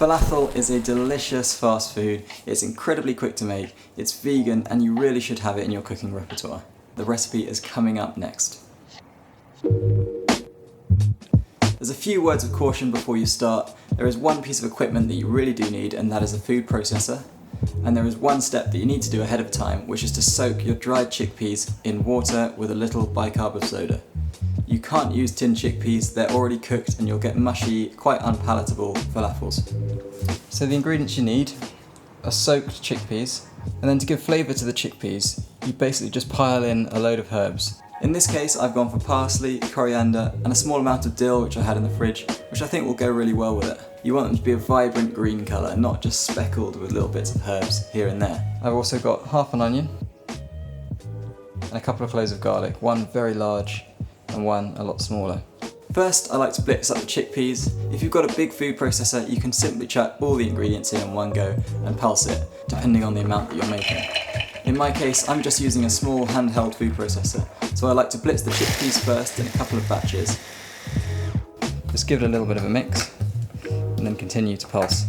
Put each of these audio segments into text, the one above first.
Falafel is a delicious fast food. It's incredibly quick to make, it's vegan, and you really should have it in your cooking repertoire. The recipe is coming up next. There's a few words of caution before you start. There is one piece of equipment that you really do need, and that is a food processor. And there is one step that you need to do ahead of time, which is to soak your dried chickpeas in water with a little bicarb of soda. You can't use tinned chickpeas, they're already cooked and you'll get mushy, quite unpalatable falafels. So the ingredients you need are soaked chickpeas, and then to give flavour to the chickpeas, you basically just pile in a load of herbs. In this case, I've gone for parsley, coriander, and a small amount of dill which I had in the fridge, which I think will go really well with it. You want them to be a vibrant green colour, not just speckled with little bits of herbs here and there. I've also got half an onion, and a couple of cloves of garlic, one very large and one a lot smaller. First, I like to blitz up the chickpeas. If you've got a big food processor, you can simply chuck all the ingredients in one go and pulse it, depending on the amount that you're making. In my case, I'm just using a small handheld food processor, so I like to blitz the chickpeas first in a couple of batches. Just give it a little bit of a mix, and then continue to pulse.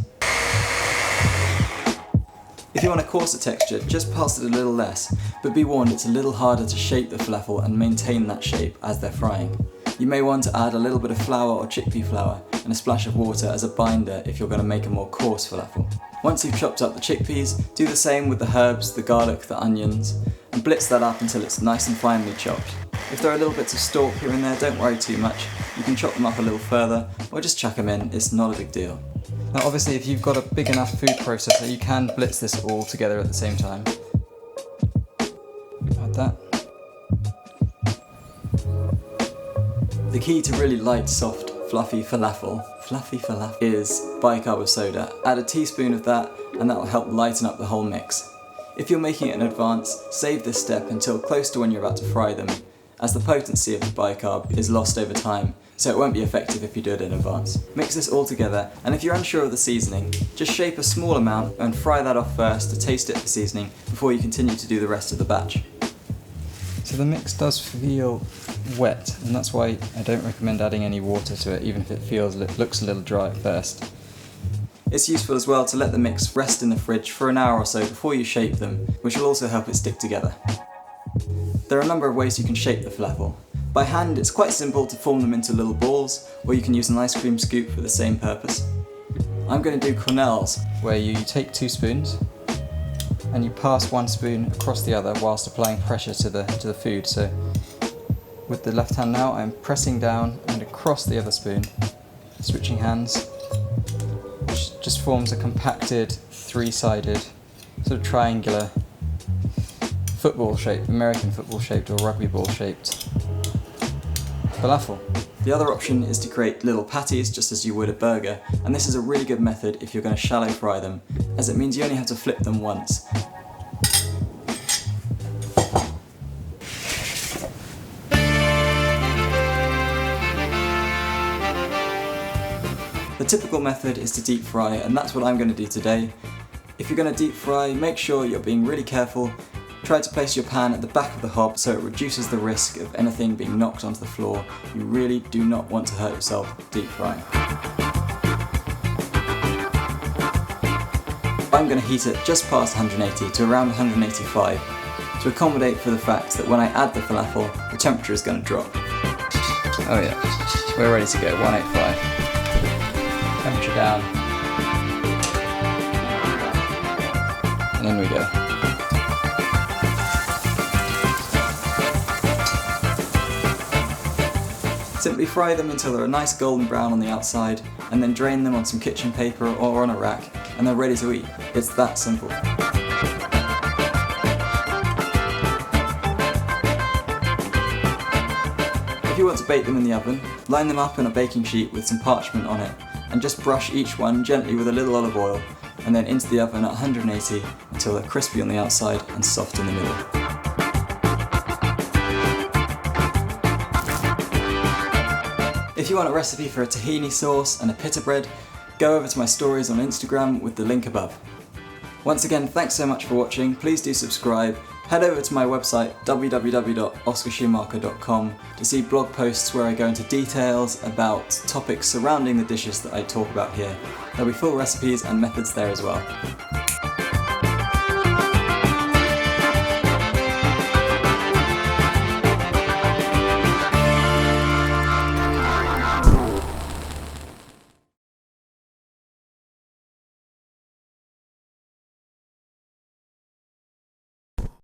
If you want a coarser texture, just pulse it a little less, but be warned it's a little harder to shape the falafel and maintain that shape as they're frying. You may want to add a little bit of flour or chickpea flour and a splash of water as a binder if you're going to make a more coarse falafel. Once you've chopped up the chickpeas, do the same with the herbs, the garlic, the onions, and blitz that up until it's nice and finely chopped. If there are little bits of stalk here and there, don't worry too much. You can chop them up a little further, or just chuck them in, it's not a big deal. Now obviously if you've got a big enough food processor, you can blitz this all together at the same time. Add that. The key to really light, soft, fluffy falafel is bicarb of soda. Add a teaspoon of that and that will help lighten up the whole mix. If you're making it in advance, save this step until close to when you're about to fry them, as the potency of the bicarb is lost over time, so it won't be effective if you do it in advance. Mix this all together, and if you're unsure of the seasoning, just shape a small amount and fry that off first to taste it for seasoning before you continue to do the rest of the batch. So the mix does feel wet, and that's why I don't recommend adding any water to it, even if it looks a little dry at first. It's useful as well to let the mix rest in the fridge for an hour or so before you shape them, which will also help it stick together. There are a number of ways you can shape the falafel. By hand, it's quite simple to form them into little balls, or you can use an ice cream scoop for the same purpose. I'm going to do quenelles, where you take 2 spoons and you pass one spoon across the other whilst applying pressure to the food. So with the left hand now, I'm pressing down and across the other spoon, switching hands, which just forms a compacted, 3-sided, sort of triangular football shape, American football shaped or rugby ball shaped falafel. The other option is to create little patties just as you would a burger, and this is a really good method if you're going to shallow fry them, as it means you only have to flip them once. The typical method is to deep fry, and that's what I'm going to do today. If you're going to deep fry, make sure you're being really careful. Try to place your pan at the back of the hob so it reduces the risk of anything being knocked onto the floor. You really do not want to hurt yourself deep frying. I'm going to heat it just past 180 to around 185 to accommodate for the fact that when I add the falafel, the temperature is going to drop. Oh yeah, we're ready to go, 185. Temperature down. And in we go. Simply fry them until they're a nice golden brown on the outside, and then drain them on some kitchen paper or on a rack, and they're ready to eat. It's that simple. If you want to bake them in the oven, line them up in a baking sheet with some parchment on it, and just brush each one gently with a little olive oil, and then into the oven at 180 until they're crispy on the outside and soft in the middle. If you want a recipe for a tahini sauce and a pitta bread, go over to my stories on Instagram with the link above. Once again, thanks so much for watching. Please do subscribe, Head over to my website www.oscarschumacher.com to see blog posts where I go into details about topics surrounding the dishes that I talk about here. There'll be full recipes and methods there as well.